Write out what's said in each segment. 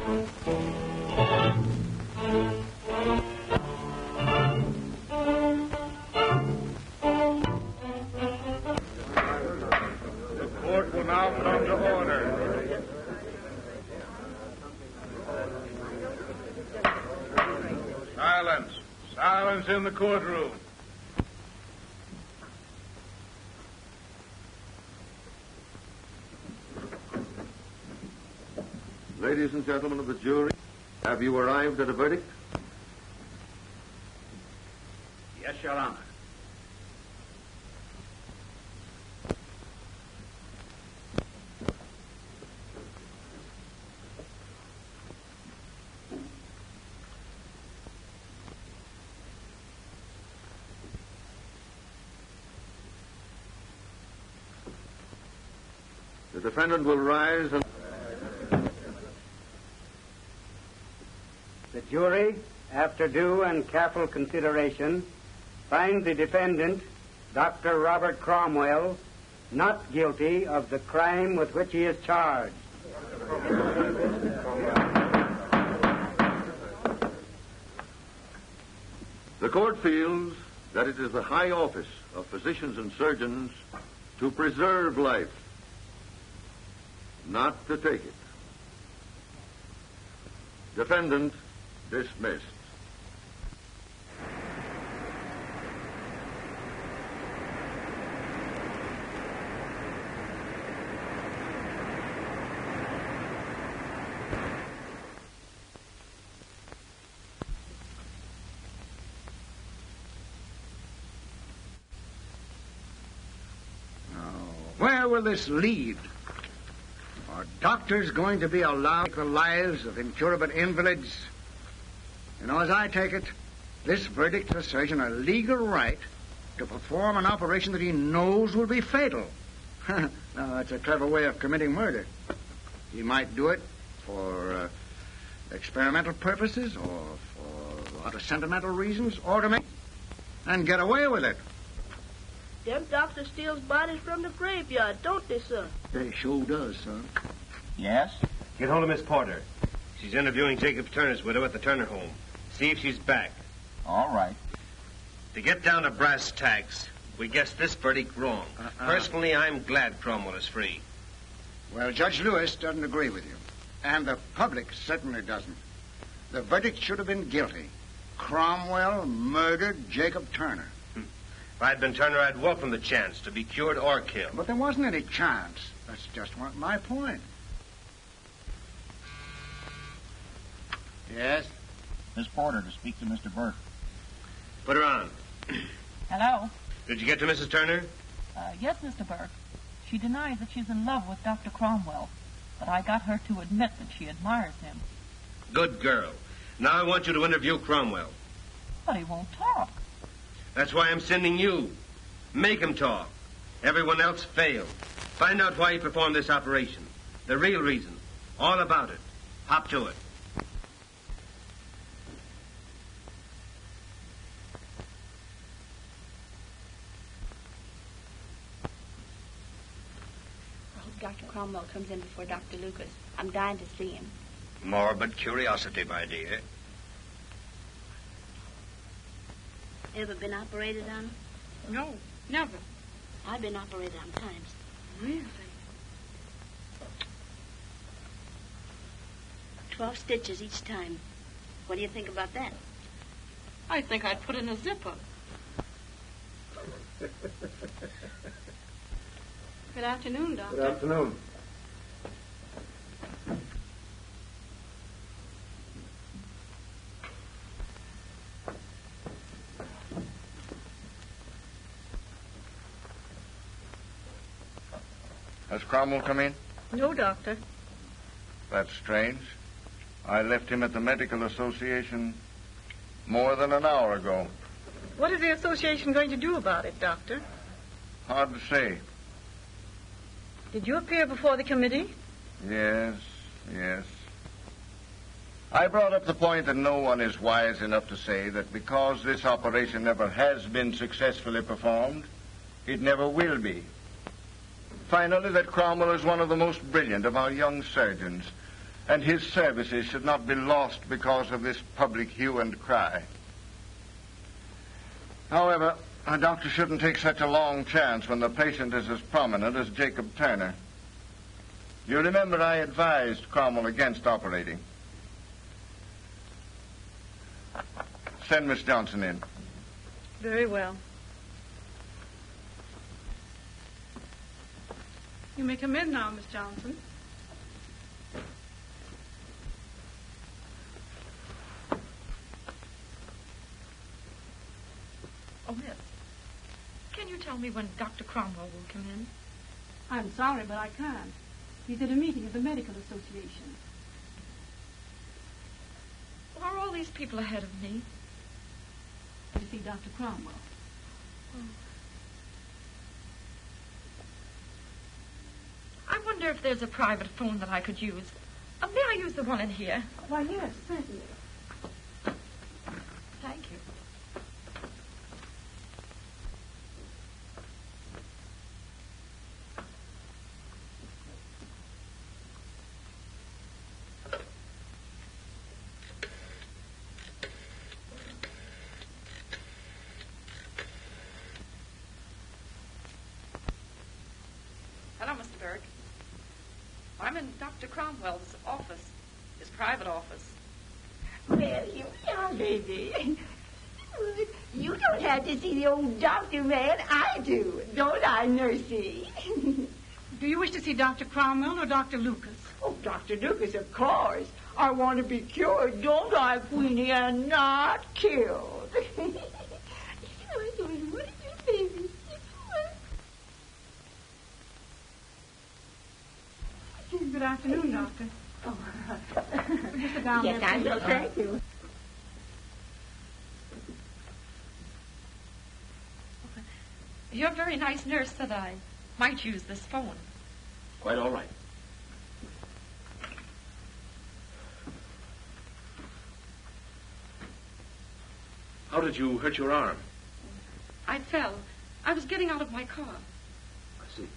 Court will now come to order. Silence. Silence in the courtroom. Ladies and gentlemen of the jury, have you arrived at a verdict? Yes, Your Honor. The defendant will rise and... The jury, after due and careful consideration, finds the defendant, Dr. Robert Cromwell, not guilty of the crime with which he is charged. The court feels that it is the high office of physicians and surgeons to preserve life, not to take it. Defendant dismissed. Where will this lead? Are doctors going to be allowed to take the lives of incurable invalids? You know, as I take it, this verdict gives a surgeon a legal right to perform an operation that he knows will be fatal. Now, that's a clever way of committing murder. He might do it for experimental purposes or for a lot of sentimental reasons, or to make and get away with it. Them doctors steals bodies from the graveyard, don't they, sir? They sure does, son. Yes? Get hold of Miss Porter. She's interviewing Jacob Turner's widow at the Turner home. See if she's back. All right. To get down to brass tacks, we guessed this verdict wrong. Personally, I'm glad Cromwell is free. Well, Judge Lewis doesn't agree with you. And the public certainly doesn't. The verdict should have been guilty. Cromwell murdered Jacob Turner. If I'd been Turner, I'd welcome the chance to be cured or killed. But there wasn't any chance. That's just my point. Yes? Miss Porter to speak to Mr. Burke. Put her on. Hello? Did you get to Mrs. Turner? Yes, Mr. Burke. She denies that she's in love with Dr. Cromwell, but I got her to admit that she admires him. Good girl. Now I want you to interview Cromwell. But he won't talk. That's why I'm sending you. Make him talk. Everyone else failed. Find out why he performed this operation. The real reason. All about it. Hop to it. I hope Dr. Cromwell comes in before Dr. Lucas. I'm dying to see him. Morbid curiosity, my dear. Ever been operated on? No, never. I've been operated on times. Really? 12 stitches each time. What do you think about that? I think I'd put in a zipper. Good afternoon, Doctor. Good afternoon. Has Cromwell come in? No, Doctor. That's strange. I left him at the Medical Association more than an hour ago. What is the association going to do about it, Doctor? Hard to say. Did you appear before the committee? Yes. I brought up the point that no one is wise enough to say that because this operation never has been successfully performed, it never will be. Finally, that Cromwell is one of the most brilliant of our young surgeons, and his services should not be lost because of this public hue and cry. However, a doctor shouldn't take such a long chance when the patient is as prominent as Jacob Turner. You remember I advised Cromwell against operating. Send Miss Johnson in. Very well. You may come in now, Miss Johnson. Oh, miss, can you tell me when Dr. Cromwell will come in? I'm sorry, but I can't. He's at a meeting of the Medical Association. Are all these people ahead of me? To see Dr. Cromwell. Oh. I wonder if there's a private phone that I could use. May I use the one in here? Why, yes, certainly. Thank you. Hello, Mr. Berg. I'm in Dr. Cromwell's office, his private office. Well, you young baby. You don't have to see the old doctor, man. I do. Don't I, Nursey? Do you wish to see Dr. Cromwell or Dr. Lucas? Oh, Dr. Lucas, of course. I want to be cured, don't I, Queenie, and not killed. What are you, baby? Good afternoon, Doctor. Oh, would you sit down yes, there, I please? will. Thank you. Your very nice nurse said I might use this phone. Quite all right. How did you hurt your arm? I fell. I was getting out of my car. I see.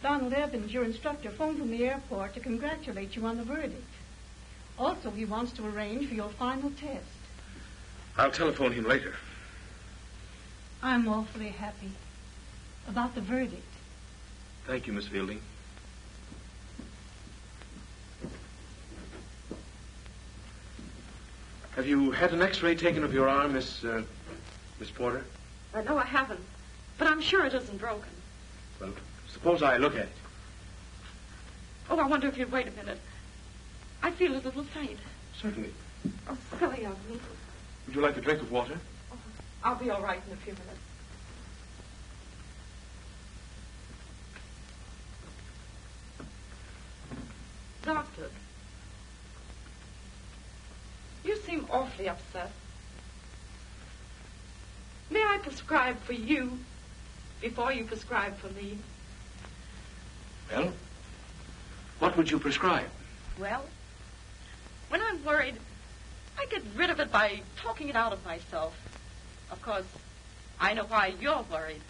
Donald Evans, your instructor, phoned from the airport to congratulate you on the verdict. Also, he wants to arrange for your final test. I'll telephone him later. I'm awfully happy about the verdict. Thank you, Miss Fielding. Have you had an X-ray taken of your arm, Miss Porter? No, I haven't. But I'm sure it isn't broken. Well, suppose I look at it. Oh, I wonder if you'd wait a minute. I feel a little faint. Certainly. Oh, silly of me. Would you like a drink of water? Oh, I'll be all right in a few minutes. Doctor, you seem awfully upset. May I prescribe for you before you prescribe for me? Well, what would you prescribe? Well, when I'm worried, I get rid of it by talking it out of myself. Of course, I know why you're worried.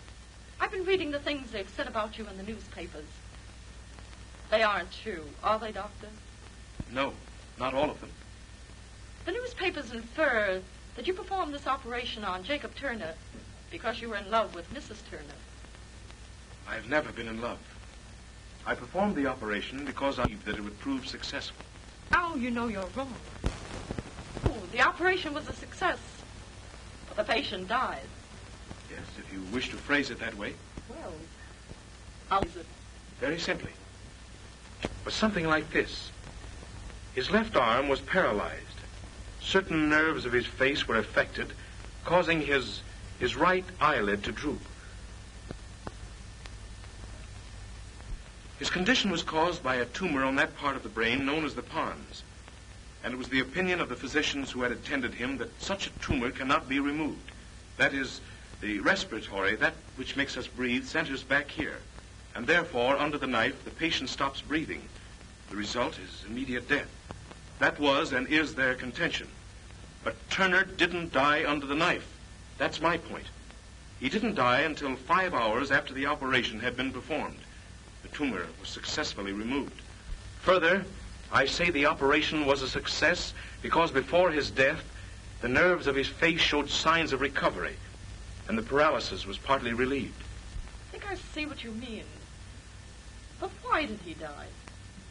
I've been reading the things they've said about you in the newspapers. They aren't true, are they, Doctor? No, not all of them. The newspapers infer that you performed this operation on Jacob Turner because you were in love with Mrs. Turner. I've never been in love. I performed the operation because I believed that it would prove successful. Now you know you're wrong. Oh, the operation was a success, but the patient died. Yes, if you wish to phrase it that way. Well, how is it? Very simply. But something like this. His left arm was paralyzed. Certain nerves of his face were affected, causing his right eyelid to droop. His condition was caused by a tumor on that part of the brain known as the pons, and it was the opinion of the physicians who had attended him that such a tumor cannot be removed. That is, the respiratory, that which makes us breathe, centers back here, and therefore, under the knife, the patient stops breathing. The result is immediate death. That was and is their contention. But Turner didn't die under the knife. That's my point. He didn't die until 5 hours after the operation had been performed. The tumor was successfully removed. Further, I say the operation was a success because before his death, the nerves of his face showed signs of recovery, and the paralysis was partly relieved. I think I see what you mean. But why did he die?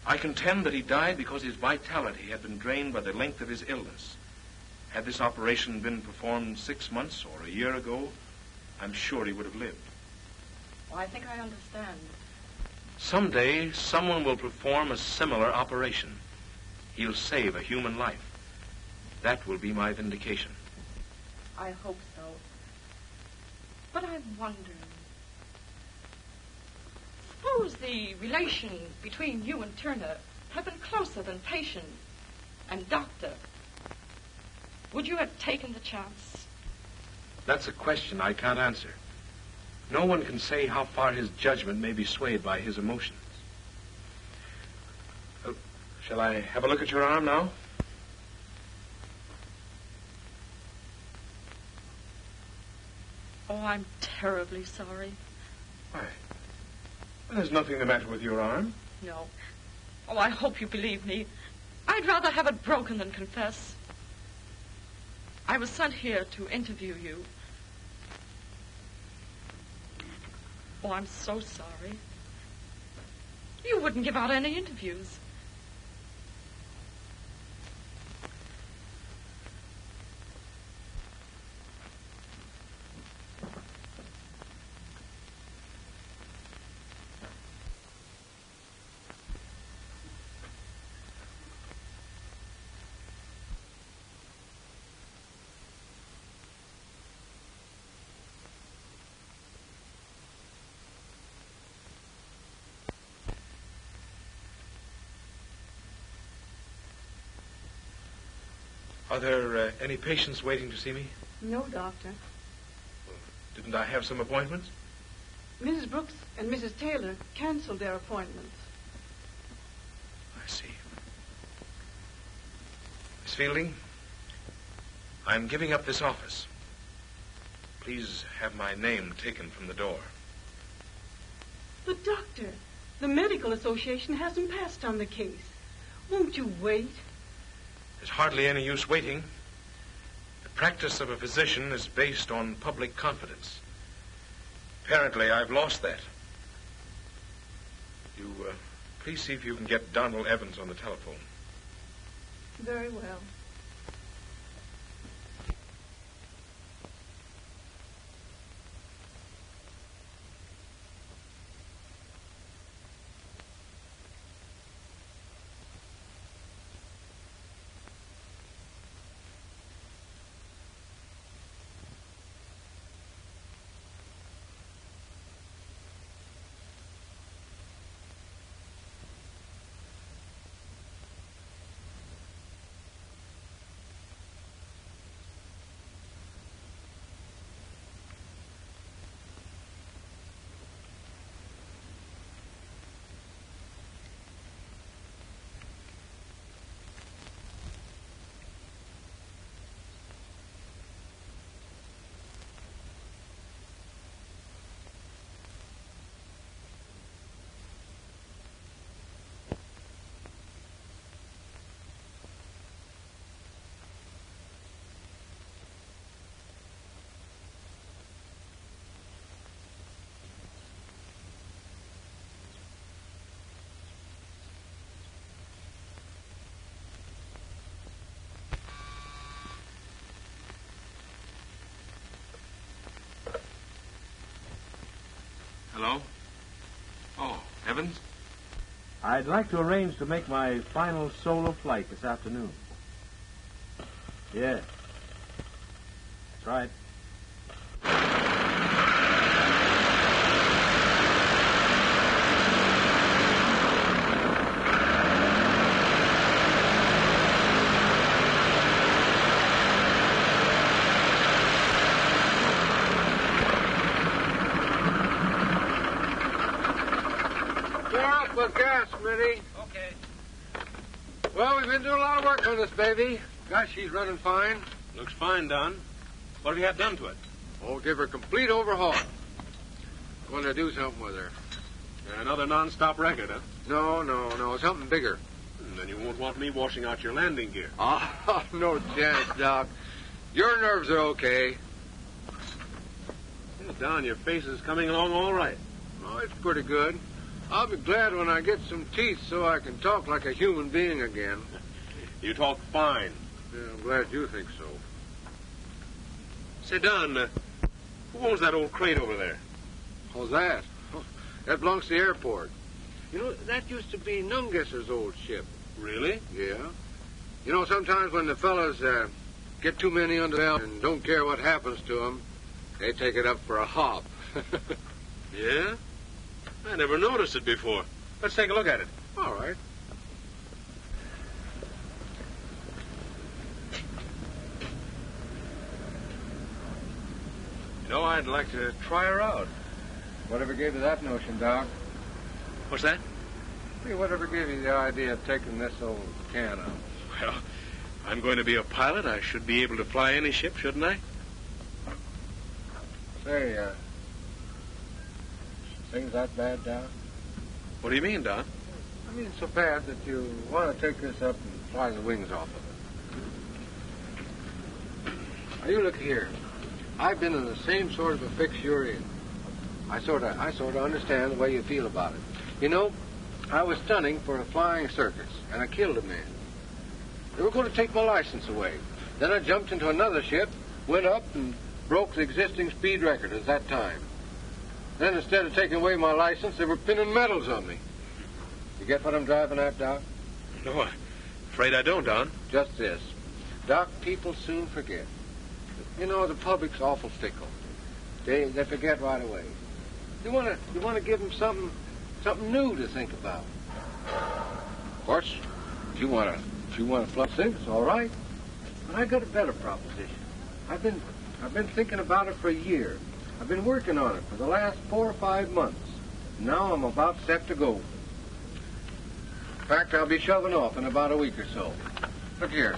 I contend that he died because his vitality had been drained by the length of his illness. Had this operation been performed 6 months or a year ago, I'm sure he would have lived. Well, I think I understand. Someday, someone will perform a similar operation. He'll save a human life. That will be my vindication. I hope so. But I'm wondering. Suppose the relation between you and Turner had been closer than patient and doctor. Would you have taken the chance? That's a question I can't answer. No one can say how far his judgment may be swayed by his emotions. Shall I have a look at your arm now? Oh, I'm terribly sorry. Why? Well, there's nothing the matter with your arm. No. Oh, I hope you believe me. I'd rather have it broken than confess. I was sent here to interview you. Oh, I'm so sorry. You wouldn't give out any interviews. Are there any patients waiting to see me? No, Doctor. Didn't I have some appointments? Mrs. Brooks and Mrs. Taylor canceled their appointments. I see. Miss Fielding, I'm giving up this office. Please have my name taken from the door. But, Doctor, the Medical Association hasn't passed on the case. Won't you wait? There's hardly any use waiting. The practice of a physician is based on public confidence. Apparently, I've lost that. You, please see if you can get Donald Evans on the telephone. Very well. Hello? Oh, Evans? I'd like to arrange to make my final solo flight this afternoon. Yes. That's right. Gas, Smitty. Okay. Well, we've been doing a lot of work on this baby. Gosh, she's running fine. Looks fine, Don. What have you had done to it? Oh, give her a complete overhaul. Going to do something with her. Another non-stop record, huh? No. Something bigger. Then you won't want me washing out your landing gear. Oh, no chance, Doc. Your nerves are okay. Hey, Don, your face is coming along all right. Oh, it's pretty good. I'll be glad when I get some teeth so I can talk like a human being again. You talk fine. Yeah, I'm glad you think so. Say, Don, who owns that old crate over there? What's that? Oh, that belongs to the airport. You know, that used to be Nungesser's old ship. Really? Yeah. You know, sometimes when the fellas get too many under the belt and don't care what happens to them, they take it up for a hop. Yeah? I never noticed it before. Let's take a look at it. All right. You know, I'd like to try her out. Whatever gave you that notion, Doc? What's that? Hey, whatever gave you the idea of taking this old can out? Well, I'm going to be a pilot. I should be able to fly any ship, shouldn't I? Say, things that bad, Doc? What do you mean, Don? I mean, so bad that you want to take this up and fly the wings off of it. Now, you look here. I've been in the same sort of a fix you're in. I sort of understand the way you feel about it. You know, I was stunning for a flying circus, and I killed a man. They were going to take my license away. Then I jumped into another ship, went up, and broke the existing speed record at that time. Then instead of taking away my license, they were pinning medals on me. You get what I'm driving at, Doc? No, I'm afraid I don't, Don. Just this. Doc, people soon forget. You know, the public's awful fickle. They forget right away. You want to give them something new to think about. Of course, if you want to fly things, all right. But I got a better proposition. I've been thinking about it for a year. I've been working on it for the last 4 or 5 months. Now I'm about set to go. In fact, I'll be shoving off in about a week or so. Look here.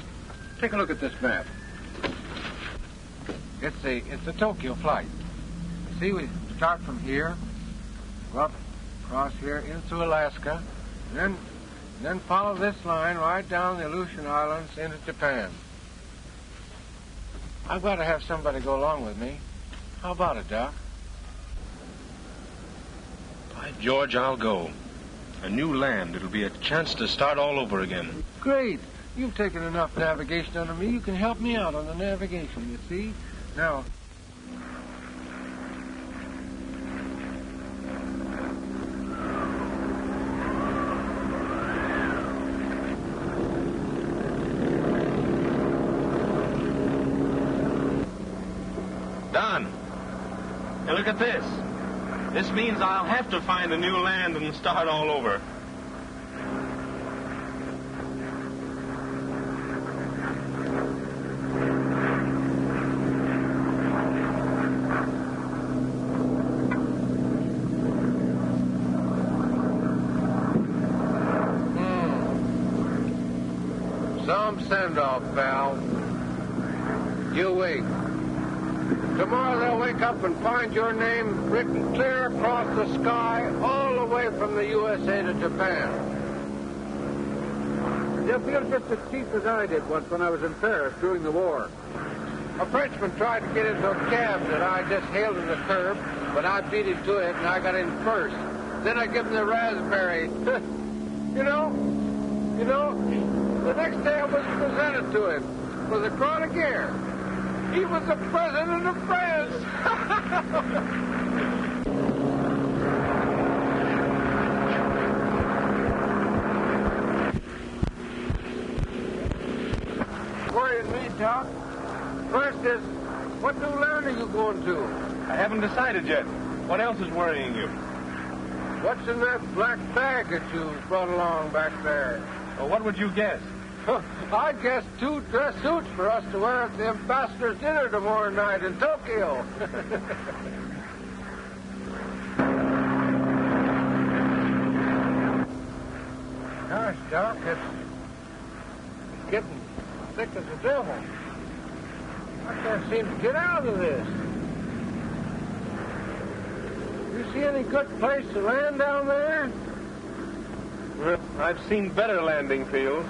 Take a look at this map. It's a Tokyo flight. See, we start from here, go up across here into Alaska, and then follow this line right down the Aleutian Islands into Japan. I've got to have somebody go along with me. How about it, Doc? By George, I'll go. A new land. It'll be a chance to start all over again. Great. You've taken enough navigation under me. You can help me out on the navigation, you see? Now... Don, now look at this. This means I'll have to find a new land and start all over. Some send-off, pal. You wait. Tomorrow they'll wake up and find your name written clear across the sky all the way from the USA to Japan. You'll feel just as cheap as I did once when I was in Paris during the war. A Frenchman tried to get into a cab that I just hailed in the curb, but I beat him to it and I got in first. Then I gave him the raspberry. You know, the next day I was presented to him for the Croix de Guerre. He was the president of France. Worrying me, Doc. First is, what new land are you going to? I haven't decided yet. What else is worrying you? What's in that black bag that you brought along back there? Well, what would you guess? I guess 2 dress suits for us to wear at the ambassador's dinner tomorrow night in Tokyo. Gosh, Doc, it's getting thick as the devil. I can't seem to get out of this. You see any good place to land down there? Well, I've seen better landing fields.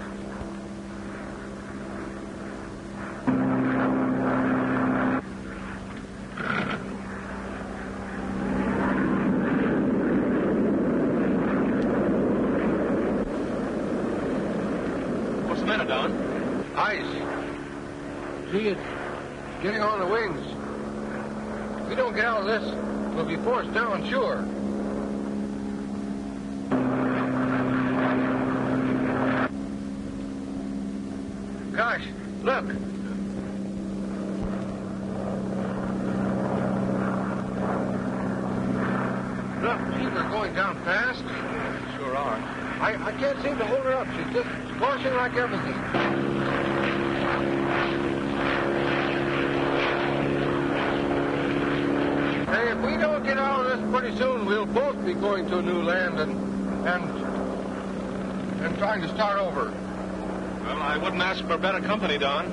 What's the matter, Don? Ice. See, it's getting on the wings. If we don't get out of this, we'll be forced down, sure. Gosh, look. Look, gee, we're going down fast. Sure are. I can't seem to hold her up. She's just squashing like everything. Hey, if we don't get out of this pretty soon, we'll both be going to a new land and trying to start over. Well, I wouldn't ask for better company, Don.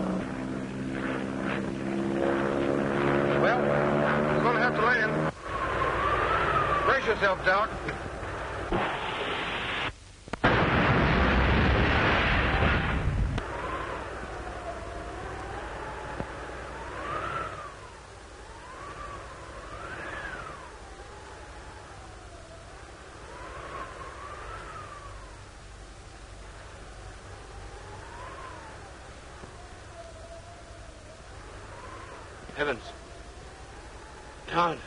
Well, we're going to have to land. Brace yourself, Doc. Heavens. Don.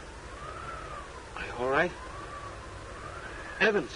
Are you all right? Evans.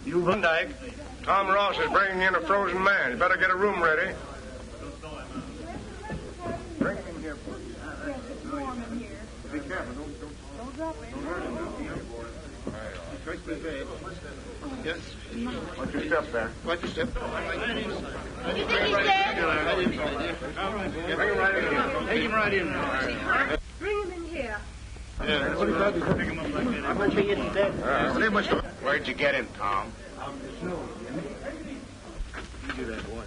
You Klondike. Tom Ross is bringing in a frozen man. You better get a room ready. Bring him in here, please. Be careful. Don't hurt him. Yes. Watch your step there. Watch your step. You think he's dead? Bring him right in here. Take him right in there. Bring him in here. Yeah. What are you picking him up like that? I must be in dead. Where'd you get him, Tom? You do that, boy.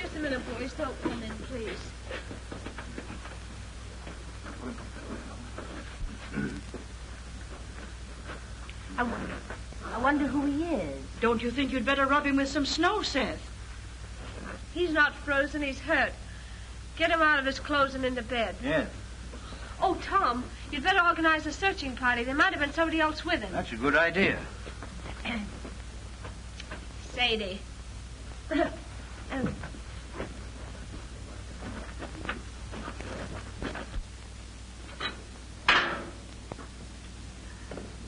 Just a minute, boys. Don't come in, please. I wonder who he is. Don't you think you'd better rub him with some snow, Seth? He's not frozen. He's hurt. Get him out of his clothes and into bed. Yeah, Oh, Tom, you'd better organize a searching party. There might have been somebody else with him. that's a good idea. Sadie.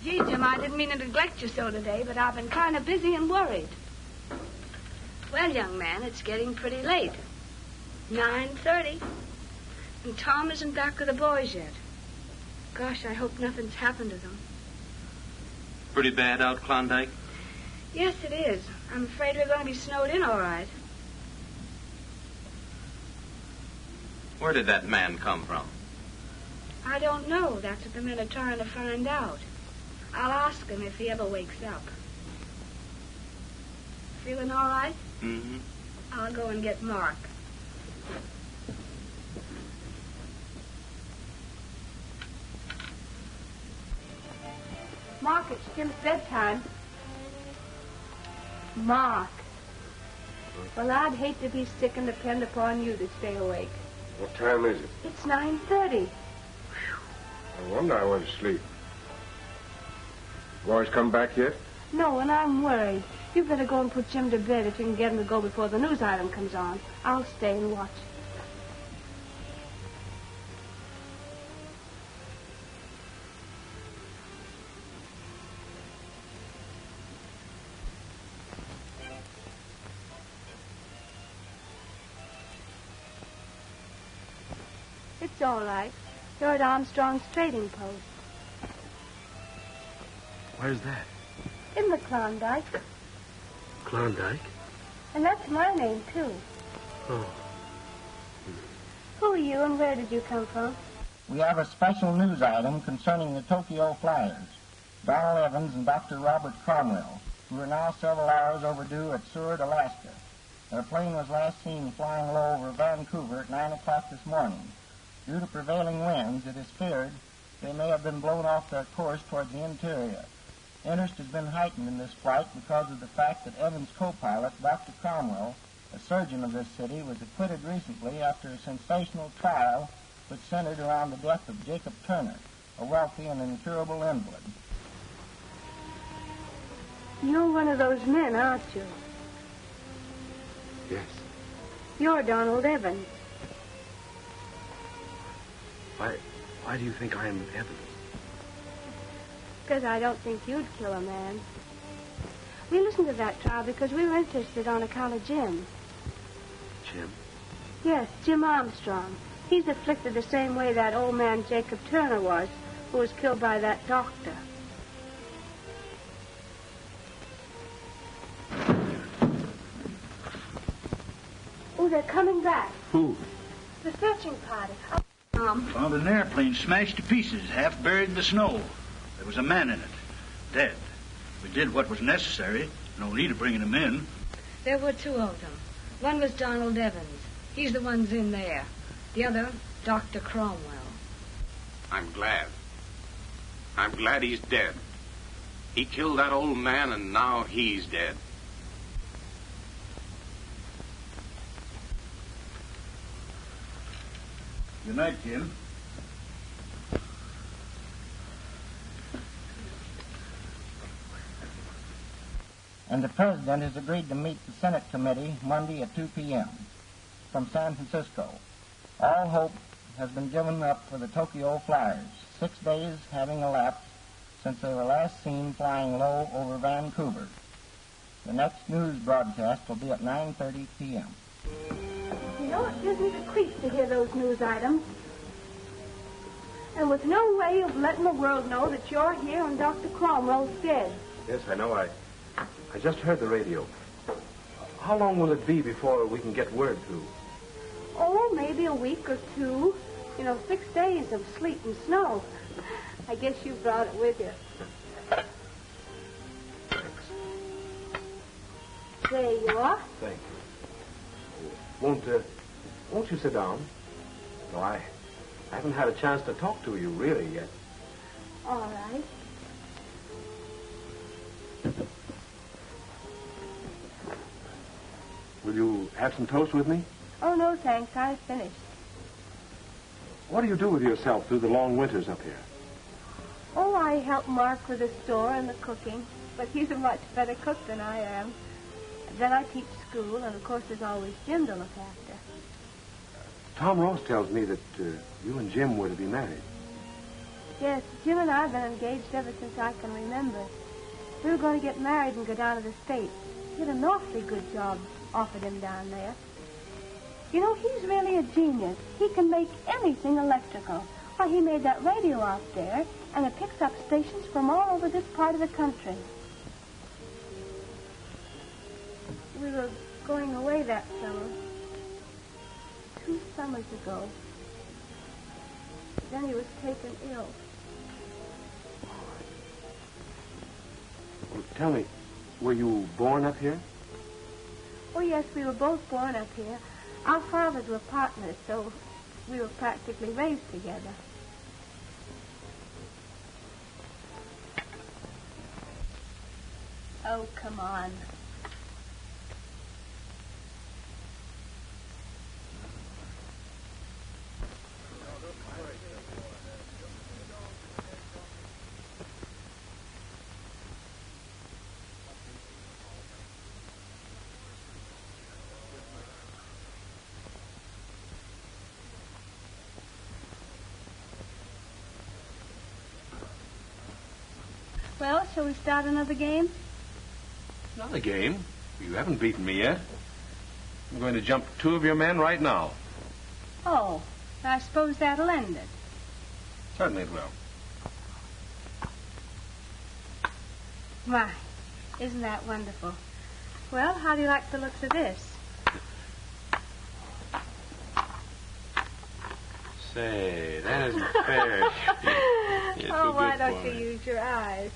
Gee, Jim, I didn't mean to neglect you so today, but I've been kind of busy and worried. Well, young man, it's getting pretty late. 9:30. And Tom isn't back with the boys yet. Gosh, I hope nothing's happened to them. Pretty bad out Klondike? Yes, it is. I'm afraid we're going to be snowed in all right. Where did that man come from? I don't know. That's what the men are trying to find out. I'll ask him if he ever wakes up. Feeling all right? Mm-hmm. I'll go and get Mark. Mark, it's Jim's bedtime. Mark. Well, I'd hate to be sick and depend upon you to stay awake. What time is it? It's 9:30. No wonder I went to sleep. Boys come back yet? No, and I'm worried. You better go and put Jim to bed if you can get him to go before the news item comes on. I'll stay and watch. It's all right. You're at Armstrong's trading post. Where's that? In the Klondike. Klondike? And that's my name, too. Oh. Who are you and where did you come from? We have a special news item concerning the Tokyo Flyers. Donald Evans and Dr. Robert Cromwell, who are now several hours overdue at Seward, Alaska. Their plane was last seen flying low over Vancouver at 9 o'clock this morning. Due to prevailing winds, it is feared they may have been blown off their course toward the interior. Interest has been heightened in this flight because of the fact that Evans' co-pilot, Dr. Cromwell, a surgeon of this city, was acquitted recently after a sensational trial which centered around the death of Jacob Turner, a wealthy and incurable invalid. You're one of those men, aren't you? Yes. You're Donald Evans. Why do you think I am Evans? Because I don't think you'd kill a man. We listened to that trial because we were interested on account of Jim. Jim? Yes, Jim Armstrong. He's afflicted the same way that old man Jacob Turner was, who was killed by that doctor. Oh, they're coming back. Who? The searching party. Found an airplane smashed to pieces, half buried in the snow. There was a man in it, dead. We did what was necessary. No need of bringing him in. There were two of them. One was Donald Evans. He's the one's in there. The other, Dr. Cromwell. I'm glad. I'm glad he's dead. He killed that old man, and now he's dead. Good night, Jim. And the President has agreed to meet the Senate Committee Monday at 2 p.m. from San Francisco. All hope has been given up for the Tokyo Flyers, 6 days having elapsed since they were last seen flying low over Vancouver. The next news broadcast will be at 9:30 p.m. You know, it gives me the creeps to hear those news items. And with no way of letting the world know that you're here and Dr. Cromwell's dead. Yes, I know. I just heard the radio. How long will it be before we can get word through? Oh, maybe a week or two. 6 days of sleet and snow. I guess you brought it with you. There you are. Thank you. Won't you sit down? No, I haven't had a chance to talk to you really yet. All right. Will you have some toast with me? Oh, no, thanks. I've finished. What do you do with yourself through the long winters up here? Oh, I help Mark with the store and the cooking, but he's a much better cook than I am. Then I teach school, and of course there's always Jim to look after. Tom Ross tells me that you and Jim were to be married. Yes, Jim and I have been engaged ever since I can remember. We were going to get married and go down to the States. He had an awfully good job offered him down there. He's really a genius. He can make anything electrical. Why, he made that radio out there, and it picks up stations from all over this part of the country. We were going away that summer. 2 summers ago. Then he was taken ill. Well, tell me, were you born up here? Oh, yes, we were both born up here. Our fathers were partners, so we were practically raised together. Oh, come on. Well, shall we start another game? Not a game. You haven't beaten me yet. I'm going to jump 2 of your men right now. Oh, I suppose that'll end it. Certainly it will. My, isn't that wonderful? Well, how do you like the looks of this? Say, that isn't fair. Oh, why don't you use your eyes?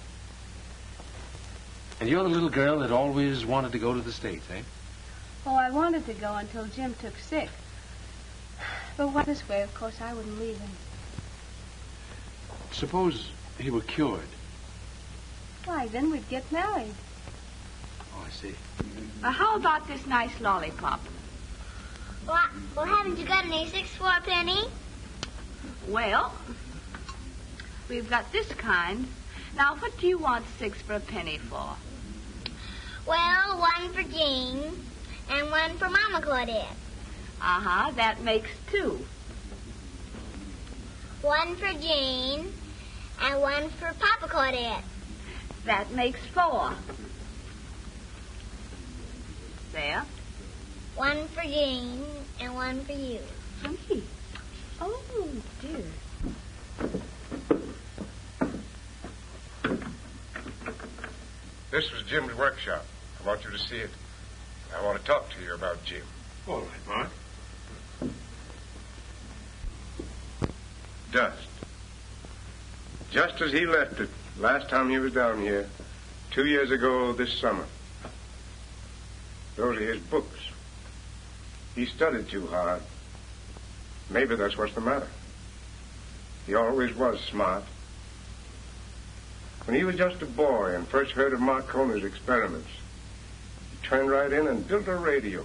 And you're the little girl that always wanted to go to the States, eh? Oh, I wanted to go until Jim took sick. But this way, of course, I wouldn't leave him. Suppose he were cured. Why, then we'd get married. Oh, I see. How about this nice lollipop? Well, haven't you got any 6 for a penny? Well, we've got this kind. Now, what do you want 6 for a penny for? Well, 1 for Jean and 1 for Mama Claudette. Uh-huh, that makes 2. 1 for Jean and 1 for Papa Claudette. That makes 4. There. 1 for Jean and 1 for you. For me? Oh, dear. This was Jim's workshop. I want you to see it. I want to talk to you about Jim. All right, Mark. Dust. Just as he left it last time he was down here, 2 years ago this summer. Those are his books. He studied too hard. Maybe that's what's the matter. He always was smart. When he was just a boy and first heard of Marconi's experiments, he turned right in and built a radio,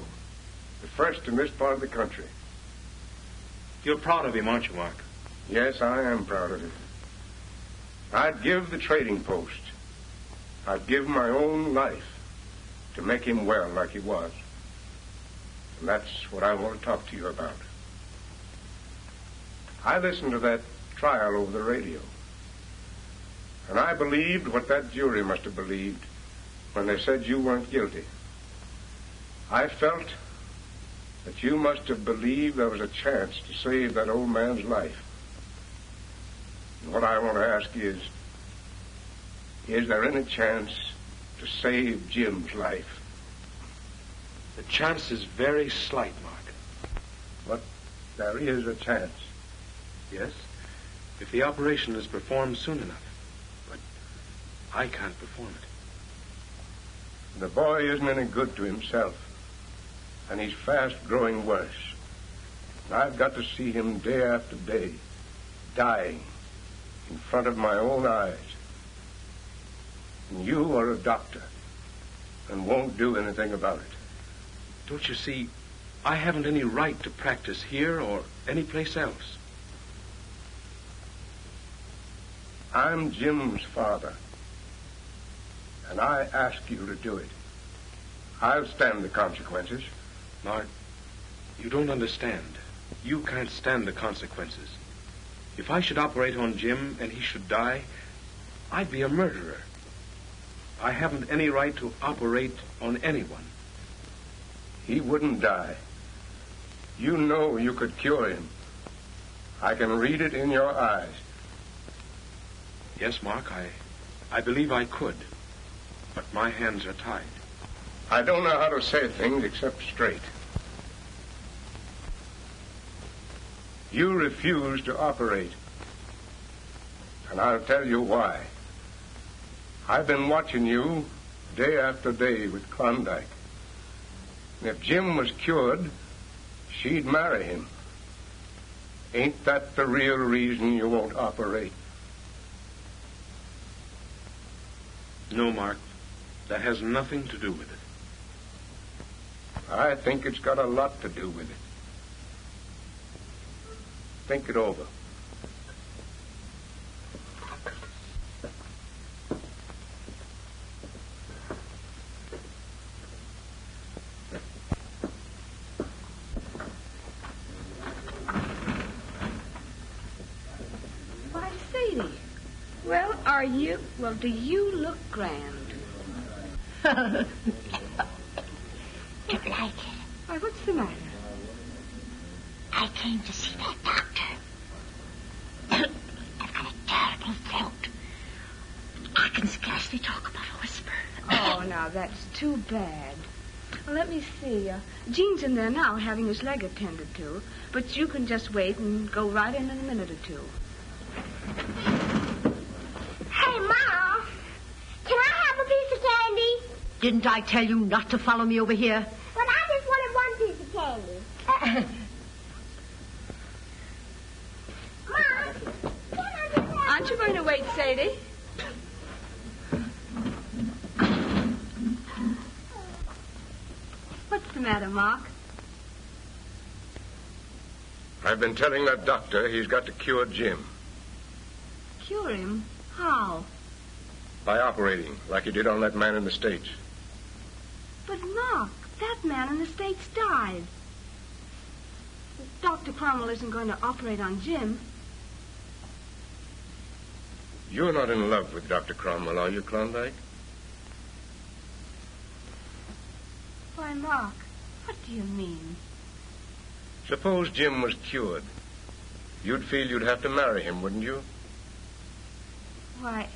the first in this part of the country. You're proud of him, aren't you, Mark? Yes, I am proud of him. I'd give the trading post. I'd give my own life to make him well like he was. And that's what I want to talk to you about. I listened to that trial over the radio. And I believed what that jury must have believed when they said you weren't guilty. I felt that you must have believed there was a chance to save that old man's life. what I want to ask is there any chance to save Jim's life? The chance is very slight, Mark. But there is a chance. Yes, if the operation is performed soon enough. But I can't perform it. The boy isn't any good to himself, and he's fast growing worse. I've got to see him day after day, dying in front of my own eyes. And you are a doctor and won't do anything about it. Don't you see, I haven't any right to practice here or any place else. I'm Jim's father, and I ask you to do it. I'll stand the consequences. Mark, you don't understand. You can't stand the consequences. If I should operate on Jim and he should die, I'd be a murderer. I haven't any right to operate on anyone. He wouldn't die. You know you could cure him. I can read it in your eyes. Yes, Mark, I believe I could. But my hands are tied. I don't know how to say things except straight. You refuse to operate. And I'll tell you why. I've been watching you day after day with Klondike. And if Jim was cured, she'd marry him. Ain't that the real reason you won't operate? No, Mark. That has nothing to do with it. I think it's got a lot to do with it. Think it over. Why, Sadie. Well, are you? Well, do you look grand? Don't like it. Why, what's the matter? I came to see that doctor. I've got a terrible throat. I can scarcely talk about a whisper. Oh, now, that's too bad. Well, let me see. Gene's in there now having his leg attended to, but you can just wait and go right in a minute or two. Hey, Ma, can I have a piece of candy? Didn't I tell you not to follow me over here? But I just wanted one piece of candy. Aren't you going to wait, Sadie? What's the matter, Mark? I've been telling that doctor he's got to cure Jim. Cure him? How? By operating, like he did on that man in the States. But, Mark, that man in the States died. Dr. Cromwell isn't going to operate on Jim. You're not in love with Dr. Cromwell, are you, Klondike? Why, Mark, what do you mean? Suppose Jim was cured. You'd feel you'd have to marry him, wouldn't you? Why,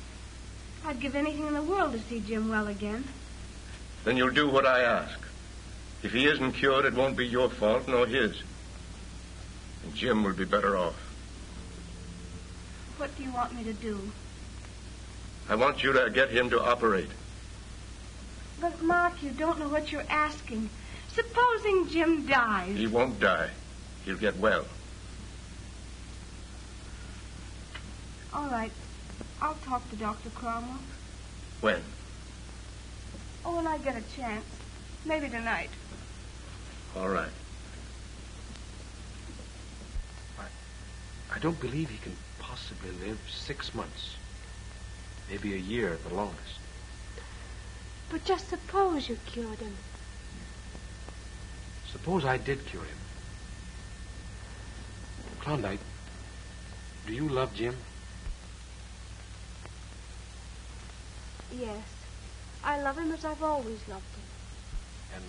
I'd give anything in the world to see Jim well again. Then you'll do what I ask. If he isn't cured, it won't be your fault, nor his. And Jim will be better off. What do you want me to do? I want you to get him to operate. But, Mark, you don't know what you're asking. Supposing Jim dies. He won't die. He'll get well. All right. I'll talk to Dr. Cromwell. When? Oh, when I get a chance. Maybe tonight. All right. I don't believe he can possibly live 6 months. Maybe a year at the longest. But just suppose you cured him. Suppose I did cure him. Klondike, do you love Jim? Yes. I love him as I've always loved him. And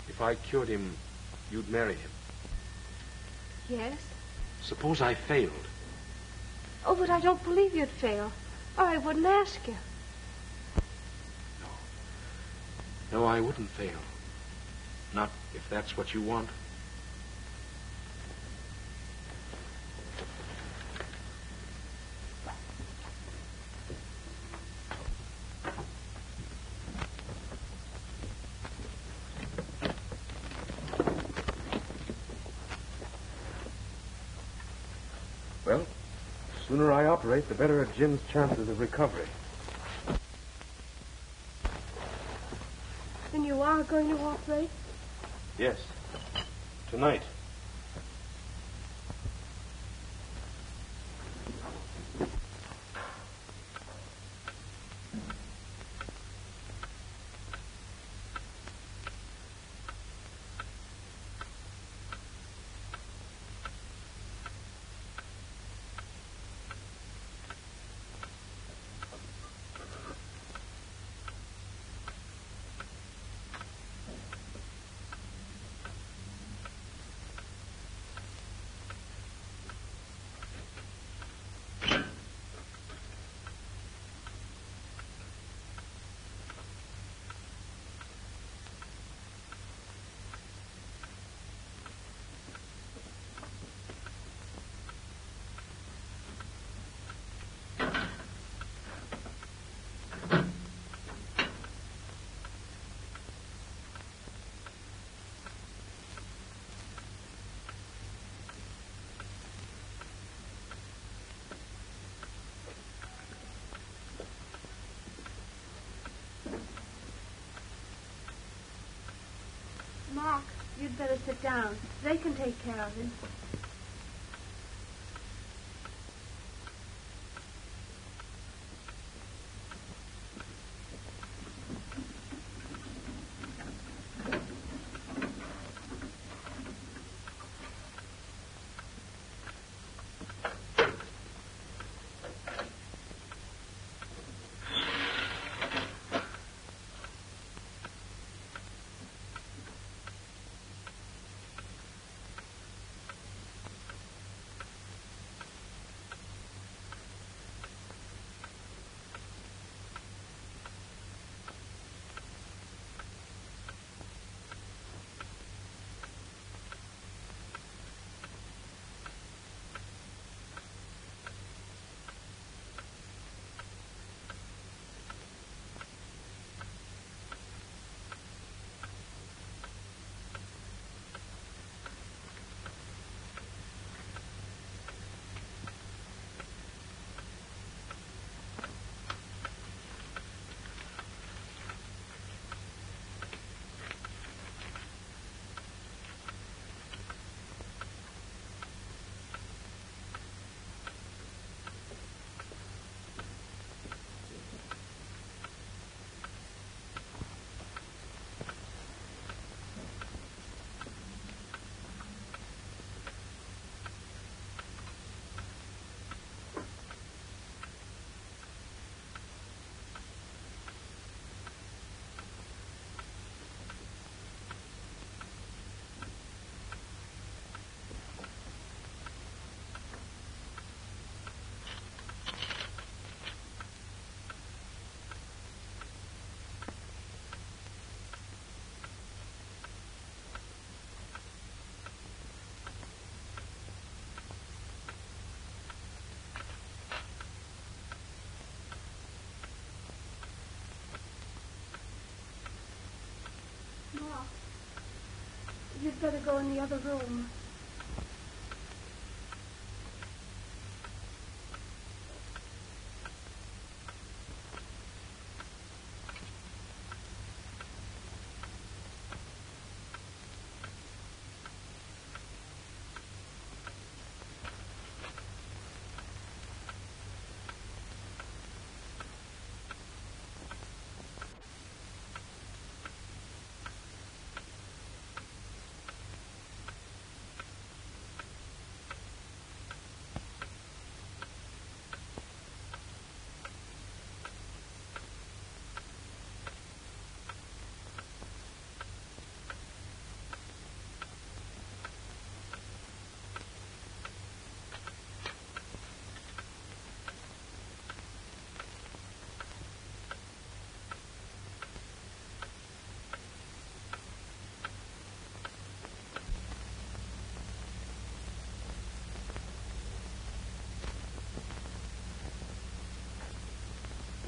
if I cured him, you'd marry him? Yes. Suppose I failed. Oh, but I don't believe you'd fail, or I wouldn't ask you. No, I wouldn't fail. Not if that's what you want. Well, the sooner I operate, the better are Jim's chances of recovery. Then you are going to operate? Yes. Tonight. Mark, you'd better sit down. They can take care of him. Mark, you'd better go in the other room.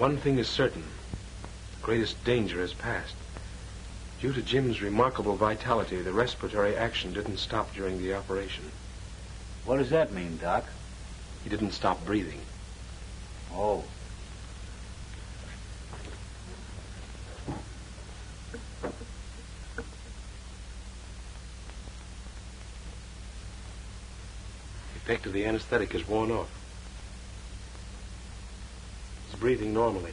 One thing is certain. The greatest danger has passed. Due to Jim's remarkable vitality, the respiratory action didn't stop during the operation. What does that mean, Doc? He didn't stop breathing. Oh. The effect of the anesthetic is worn off. He's breathing normally.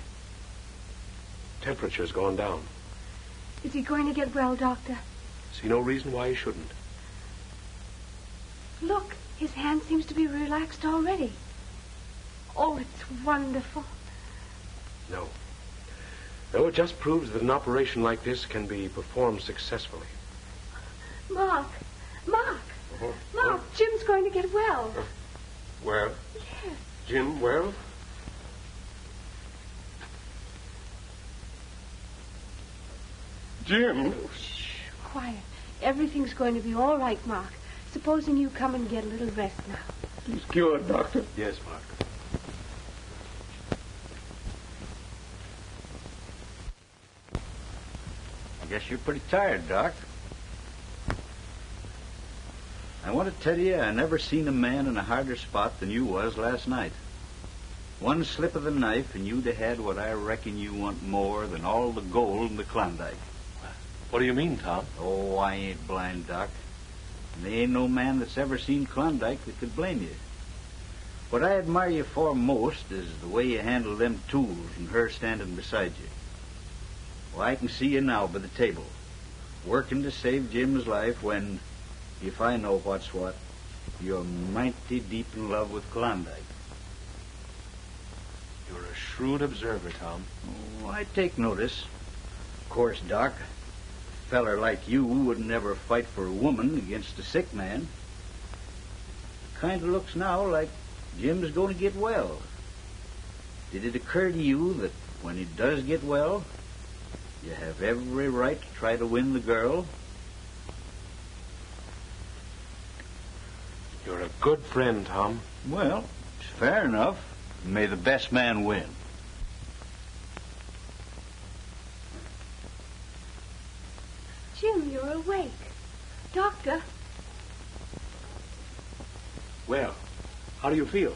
Temperature's gone down. Is he going to get well, Doctor? See no reason why he shouldn't. Look, his hand seems to be relaxed already. Oh, it's wonderful. No. No, it just proves that an operation like this can be performed successfully. Mark! Mark, Jim's going to get well. Well? Yes. Jim, well? Jim? Oh, shh, quiet. Everything's going to be all right, Mark. Supposing you come and get a little rest now. He's cured, Doctor. Yes, Mark. I guess you're pretty tired, Doc. I want to tell you I never seen a man in a harder spot than you was last night. One slip of the knife and you'd have had what I reckon you want more than all the gold in the Klondike. What do you mean, Tom? Oh, I ain't blind, Doc. And there ain't no man that's ever seen Klondike that could blame you. What I admire you for most is the way you handle them tools and her standing beside you. Well, I can see you now by the table, working to save Jim's life when, if I know what's what, you're mighty deep in love with Klondike. You're a shrewd observer, Tom. Oh, I take notice. Of course, Doc, a feller like you would never fight for a woman against a sick man. It kind of looks now like Jim's going to get well. Did it occur to you that when he does get well, you have every right to try to win the girl? You're a good friend, Tom. Well, it's fair enough. May the best man win. Jim, you're awake. Doctor. Well, how do you feel?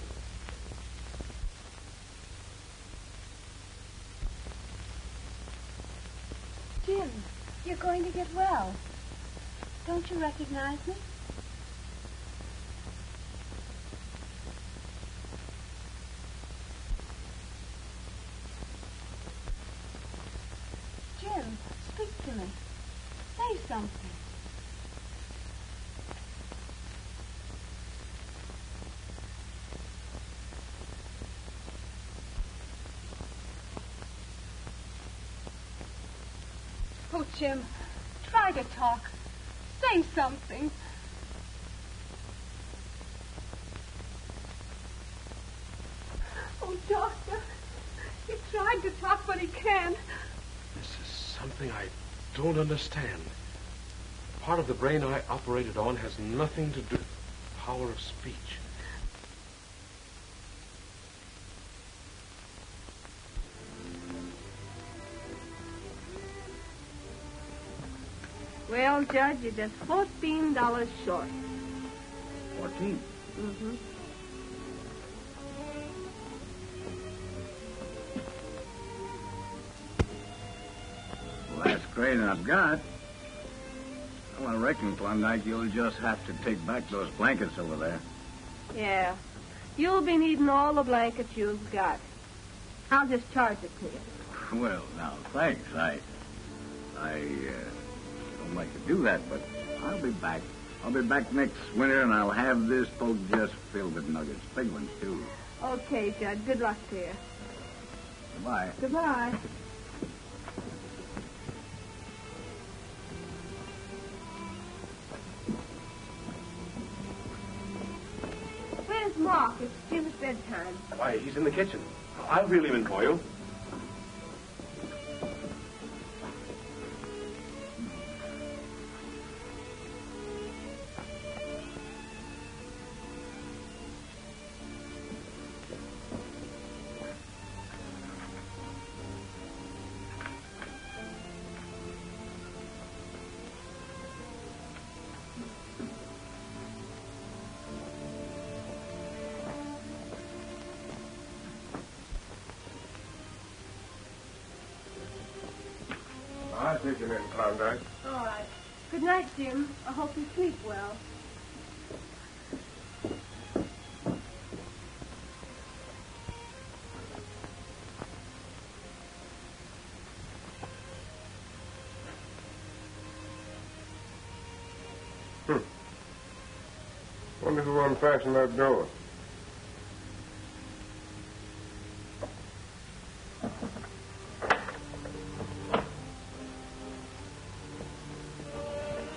Jim, you're going to get well. Don't you recognize me? Jim, speak to me. Say something. Oh, Jim, try to talk. Say something. Oh, Doctor, he tried to talk, but he can't. This is something I don't understand. Part of the brain I operated on has nothing to do with the power of speech. Well, Judge, you're just $14 short. 14? Mm-hmm. Well, that's great enough got. Well, I reckon, Klondike, you'll just have to take back those blankets over there. Yeah. You'll be needing all the blankets you've got. I'll just charge it to you. Well, now, thanks. I don't like to do that, but I'll be back. I'll be back next winter, and I'll have this boat just filled with nuggets. Big ones, too. Okay, Judge. Good luck to you. Goodbye. Goodbye. Where's Mark? It's Jim's bedtime. Why, he's in the kitchen. I'll reel him in for you. vision in, Klondike. All right. Good night, Jim. I hope you sleep well. Wonder who unfastened that door.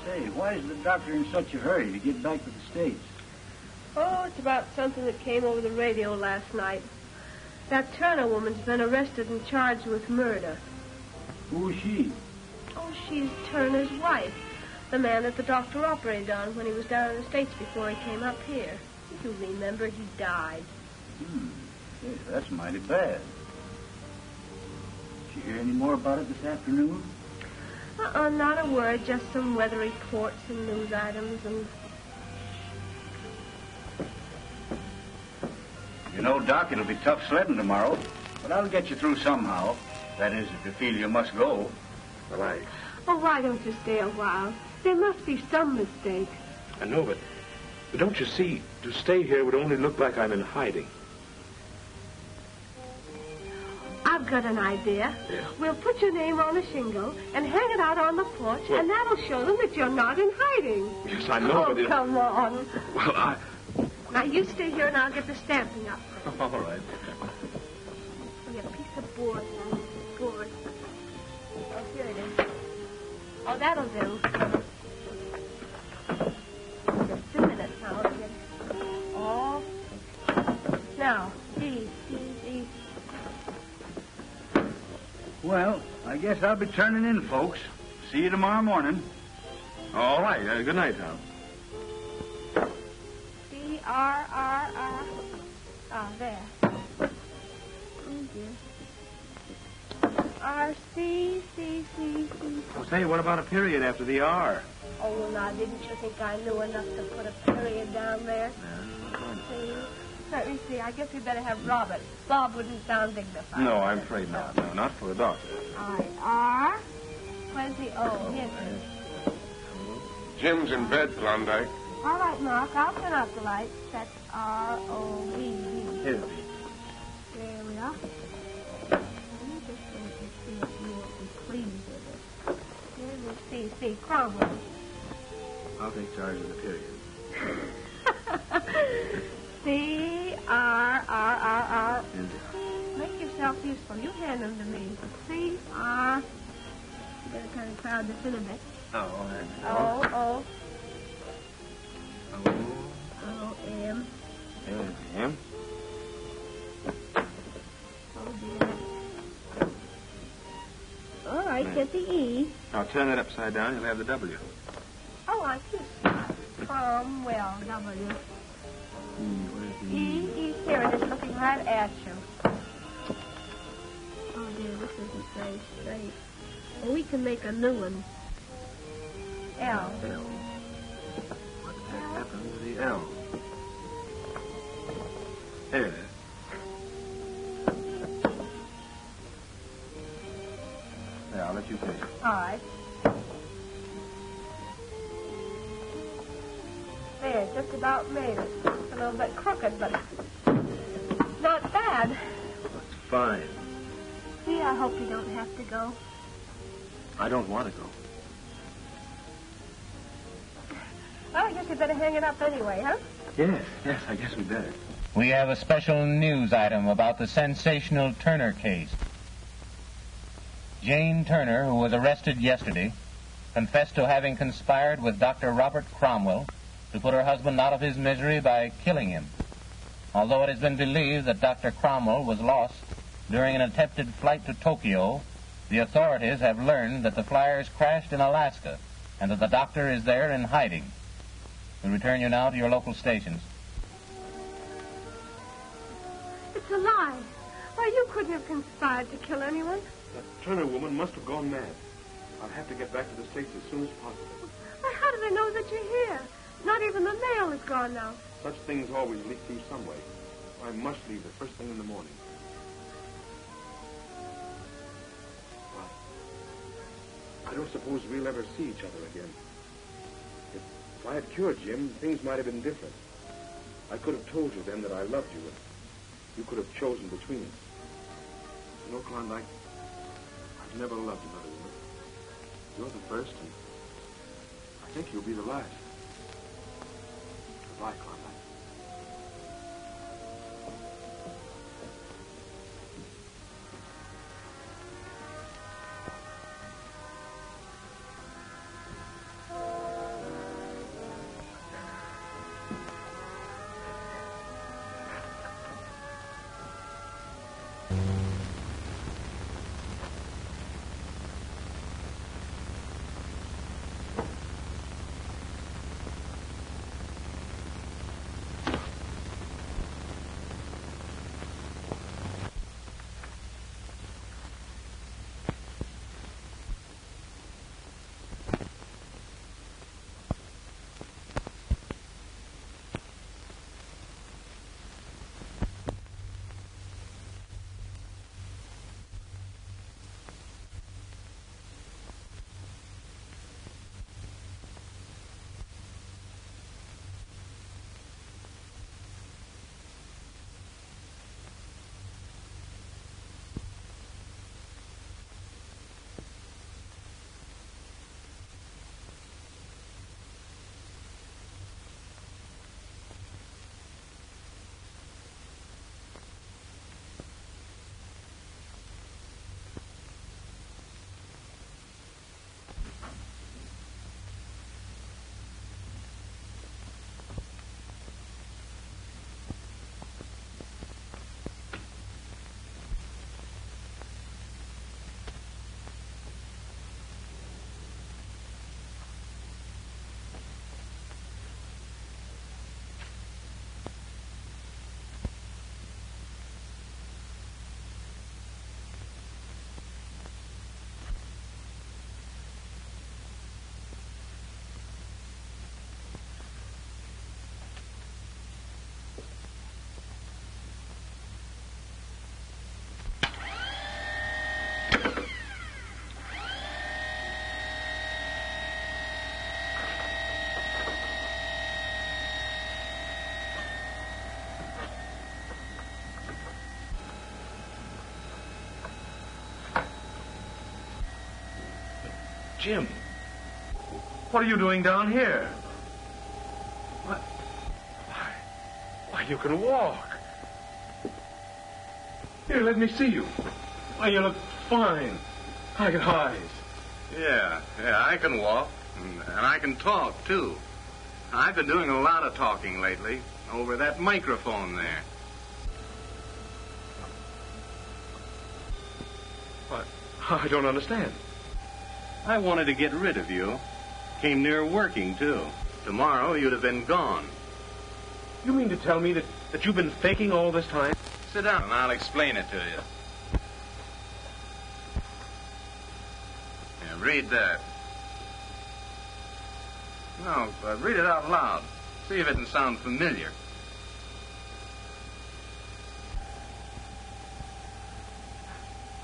Say, why is the doctor in such a hurry to get back to the States? Oh, it's about something that came over the radio last night. That Turner woman's been arrested and charged with murder. Who is she? Oh, she's Turner's wife. The man that the doctor operated on when he was down in the States before he came up here. If you remember, he died. Yes, that's mighty bad. Did you hear any more about it this afternoon? Not a word, just some weather reports and news items and... You know, Doc, it'll be tough sledding tomorrow, but I'll get you through somehow. That is, if you feel you must go. Well, Oh, why don't you stay a while? There must be some mistake. I know, but don't you see, to stay here would only look like I'm in hiding. I've got an idea. Yeah. We'll put your name on a shingle and hang it out on the porch, Well- and that'll show them that you're not in hiding. Yes, I know, Oh, but come on. Well, Now, you stay here, and I'll get the stamping up. all right. We have a piece of board now. Board. Oh, here it is. Oh, that'll do. Just a minute now. I'll get it all fixed. Now, D. Well, I guess I'll be turning in, folks. See you tomorrow morning. All right. Good night, Tom. C-R-R-R. Ah, there. Oh, dear. R-C-C-C-C. Well, say, what about a period after the R? Oh, well, now, didn't you think I knew enough to put a period down there? See? Let me see. I guess we better have Robert. Bob wouldn't sound dignified. No, I'm afraid not. No, not for a doctor. All right. R. Where's the O? Here's it. Jim's in bed, Klondike. All right, Mark. I'll turn out the lights. That's R-O-B-B. Here. There we are. Let me just wait to see if you will be pleased with it. Here's the C. Cromwell. I'll take charge of the period. C-R-R-R-R. Make yourself useful. You hand them to me. C-R. You better kind of crowd this in a bit. O-O. O-M. M. Oh, dear. All right, get the E. Now turn that upside down. You'll have the W. Oh, I see. Cromwell, W. E, here it is, looking right at you. Oh, dear, this isn't very straight. Well, we can make a new one. L. What happened to the L? There it is. There, I'll let you finish. All right. There, just about made it. It's a little bit crooked, but not bad. That's fine. See, I hope you don't have to go. I don't want to go. Well, I guess you better hang it up anyway, huh? Yes, I guess we better. We have a special news item about the sensational Turner case. Jane Turner, who was arrested yesterday, confessed to having conspired with Dr. Robert Cromwell to put her husband out of his misery by killing him. Although it has been believed that Dr. Cromwell was lost during an attempted flight to Tokyo, the authorities have learned that the flyers crashed in Alaska and that the doctor is there in hiding. We return you now to your local stations. It's a lie. Why, you couldn't have conspired to kill anyone. That Turner woman must have gone mad. I'll have to get back to the States as soon as possible. Why, how do they know that you're here? Not even the mail is gone now. Such things always leak through some way. I must leave the first thing in the morning. I don't suppose we'll ever see each other again. If I had cured Jim, things might have been different. I could have told you then that I loved you, and you could have chosen between us. You know, Klondike, I've never loved another woman. You're the first, and I think you'll be the last. Goodbye, Klondike. Jim, what are you doing down here? What? Why, you can walk. Here, let me see you. Why, you look fine. Like eyes. Yeah, I can walk, and I can talk, too. I've been doing a lot of talking lately, over that microphone there. What? I don't understand. I wanted to get rid of you. Came near working, too. Tomorrow, you'd have been gone. You mean to tell me that you've been faking all this time? Sit down, and I'll explain it to you. Yeah, read that. No, read it out loud. See if it can sound familiar.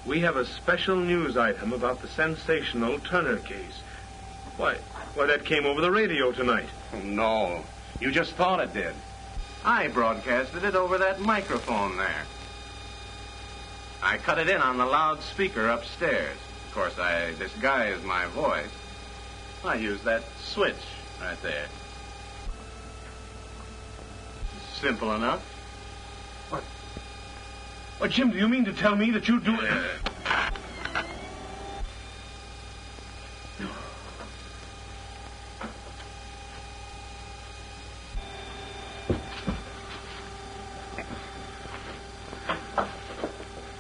We have a special news item about the sensational Turner case. Why, that came over the radio tonight. No, you just thought it did. I broadcasted it over that microphone there. I cut it in on the loudspeaker upstairs. Of course, I disguised my voice. I used that switch right there. Simple enough. Oh, Jim, do you mean to tell me that you do it?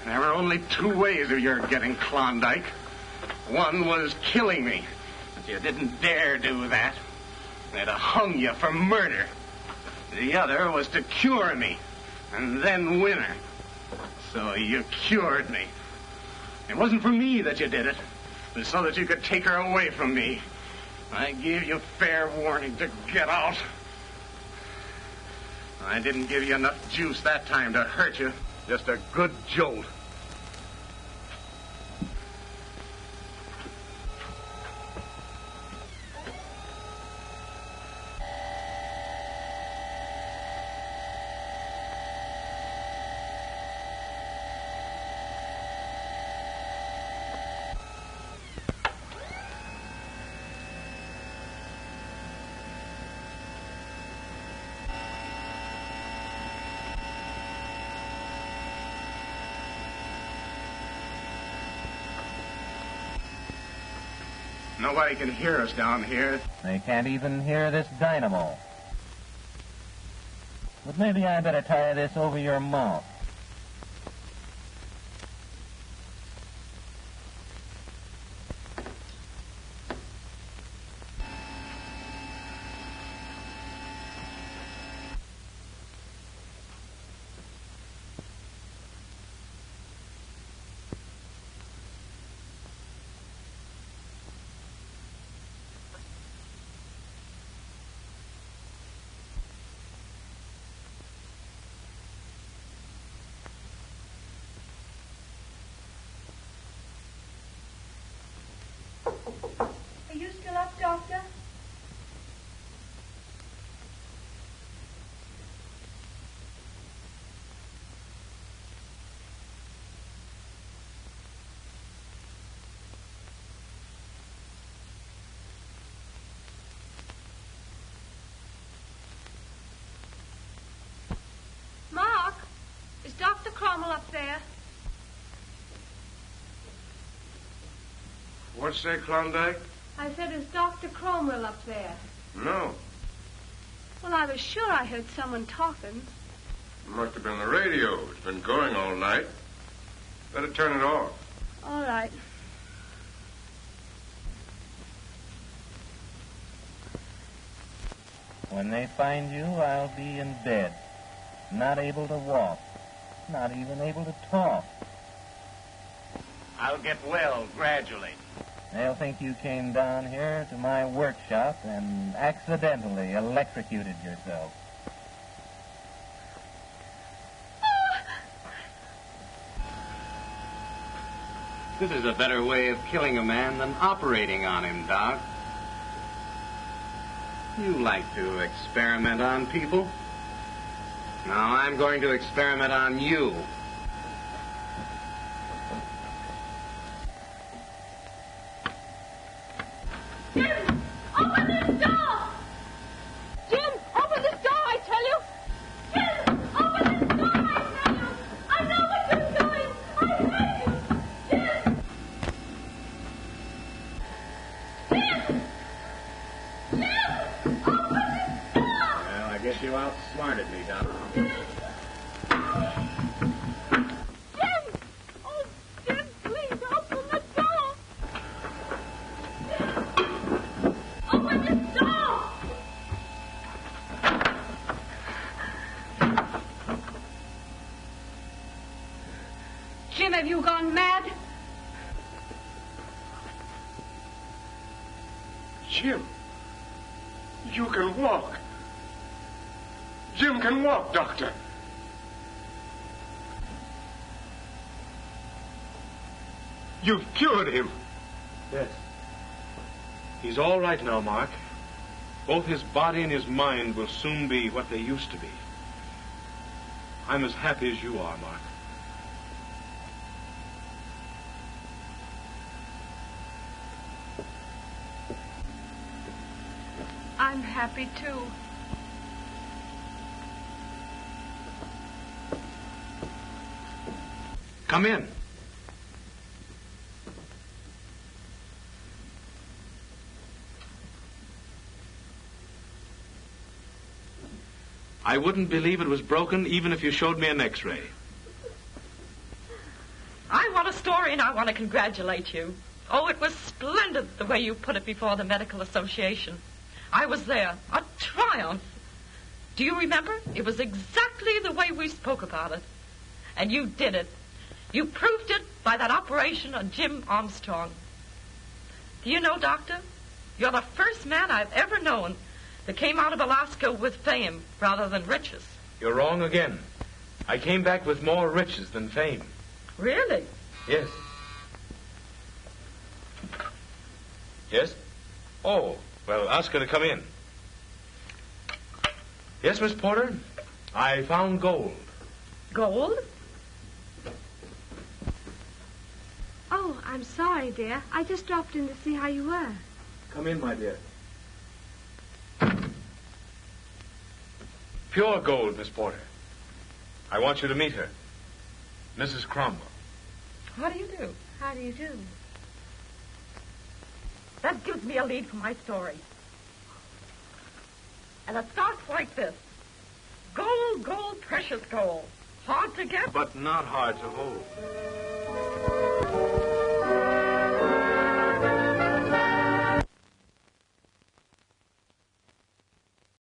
There were only two ways of your getting Klondike. One was killing me, but you didn't dare do that. They'd have hung you for murder. The other was to cure me, and then win her. So you cured me. It wasn't for me that you did it. It was so that you could take her away from me. I gave you fair warning to get out. I didn't give you enough juice that time to hurt you. Just a good jolt. Nobody can hear us down here. They can't even hear this dynamo. But maybe I better tie this over your mouth. Are you still up, Doctor? Mark, is Dr. Cromwell up there? What's that, Klondike? I said, is Dr. Cromwell up there? No. Well, I was sure I heard someone talking. It must have been the radio. It's been going all night. Better turn it off. All right. When they find you, I'll be in bed. Not able to walk. Not even able to talk. I'll get well gradually. They'll think you came down here to my workshop and accidentally electrocuted yourself. This is a better way of killing a man than operating on him, Doc. You like to experiment on people. Now I'm going to experiment on you. Jim, open this door! Jim, open this door, I tell you! Jim, open this door, I tell you! I know what you're doing! I hate you! Jim! Jim! Jim! Open this door! Well, I guess you outsmarted me, Doc. Jim! Oh, Jim, please open the door! Open this door! Jim, have you gone mad? Jim, you can walk. Jim can walk, Doctor. You've cured him. Yes. He's all right now, Mark. Both his body and his mind will soon be what they used to be. I'm as happy as you are, Mark. I'm happy, too. Come in. I wouldn't believe it was broken even if you showed me an X-ray. I want a story and I want to congratulate you. Oh, it was splendid the way you put it before the Medical Association. I was there. A triumph. Do you remember? It was exactly the way we spoke about it. And you did it. You proved it by that operation on Jim Armstrong. Do you know, Doctor, you're the first man I've ever known that came out of Alaska with fame rather than riches. You're wrong again. I came back with more riches than fame. Really? Yes. Yes? Oh, well, ask her to come in. Yes, Miss Porter? I found gold. Gold? Oh, I'm sorry, dear. I just dropped in to see how you were. Come in, my dear. Pure gold, Miss Porter. I want you to meet her. Mrs. Cromwell. How do you do? How do you do? That gives me a lead for my story. And it starts like this. Gold, gold, precious gold. Hard to get, but not hard to hold.